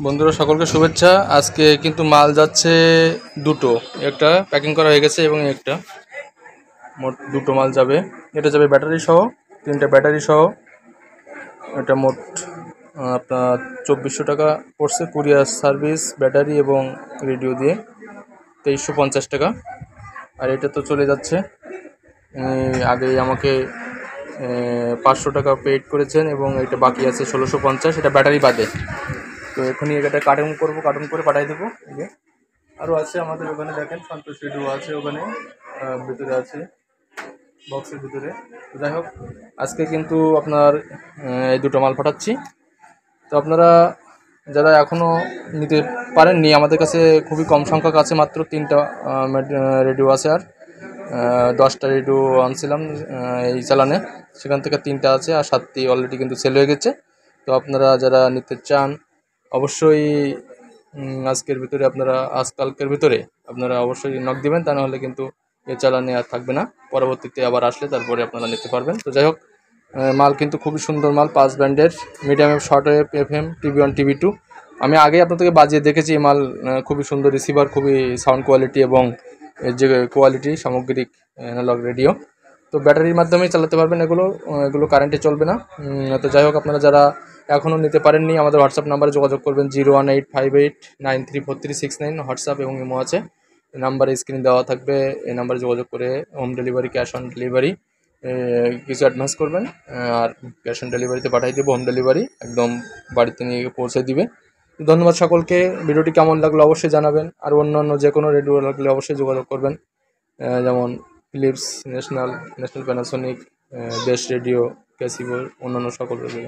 বন্ধুরা সকলকে শুভেচ্ছা। আজকে কিন্তু মাল যাচ্ছে দুটো, একটা প্যাকিং করা হয়ে গেছে এবং একটা মোট দুটো মাল যাবে। এটা যাবে ব্যাটারি সহ, তিনটে ব্যাটারি সহ। এটা মোট আপনার 2400 টাকা পড়ছে, কুরিয়ার সার্ভিস, ব্যাটারি এবং রেডিও দিয়ে 2350 টাকা। আর এটা তো চলে যাচ্ছে, আগেই আমাকে 500 টাকা পেড করেছেন এবং এটা বাকি আছে 1650, এটা ব্যাটারি বাদে। তো এখনই এটা কার্টুন করবো, কার্টুন করে পাঠিয়ে দেবো। আরও আছে আমাদের ওখানে, দেখেন সন্তোষ রেডিও আছে ওখানে, ভিতরে আছে বক্সের ভিতরে। যাই হোক, আজকে কিন্তু আপনার এই দুটো মাল পাঠাচ্ছি। তো আপনারা যারা এখনও নিতে পারেননি, আমাদের কাছে খুবই কম সংখ্যক আছে, মাত্র 3টা রেডিও আছে। আর 10টা রেডিও আনছিলাম এই চালানে, সেখান থেকে 3টা আছে, আর 7টি অলরেডি কিন্তু সেল হয়ে গেছে। তো আপনারা যারা নিতে চান অবশ্যই আজকের ভিতরে, আপনারা আজকালকের ভিতরে আপনারা অবশ্যই নক দিবেন, তা নাহলে কিন্তু এ চালানে আর থাকবে না। পরবর্তীতে আবার আসলে তারপরে আপনারা নিতে পারবেন। তো যাই হোক, মাল কিন্তু খুবই সুন্দর মাল, 5 ব্যান্ডের, medium wave, short wave, FM, TV1, TV2। আমি আগেই আপনাদেরকে বাজিয়ে দেখেছি এই মাল খুবই সুন্দর রিসিভার, খুবই সাউন্ড কোয়ালিটি এবং এর যে কোয়ালিটি সামগ্রিক অ্যানালগ রেডিও। তো ব্যাটারির মাধ্যমেই চালাতে পারবেন এগুলো কারেন্টে চলবে না। তো যাই হোক, আপনারা যারা এখনও নিতে পারেননি আমাদের হোয়াটসঅ্যাপ নাম্বারে যোগাযোগ করবেন, 01858933669। হোয়াটসঅ্যাপ এবং ইমো আছে, এই নাম্বারে স্ক্রিন দেওয়া থাকবে। এই নাম্বারে যোগাযোগ করে home delivery, cash on delivery, কিছু অ্যাডভান্স করবেন, আর ক্যাশ অন ডেলিভারিতে পাঠিয়ে দেবো। হোম ডেলিভারি একদম বাড়িতে নিয়ে পৌঁছে দিবে। ধন্যবাদ সকলকে। ভিডিওটি কেমন লাগলো অবশ্যই জানাবেন। আর অন্যান্য যে কোনো রেডিও লাগলে অবশ্যই যোগাযোগ করবেন, যেমন Philips, National, Panasonic, best radio, ক্যাসিভো, অন্যান্য সকল রেডিও।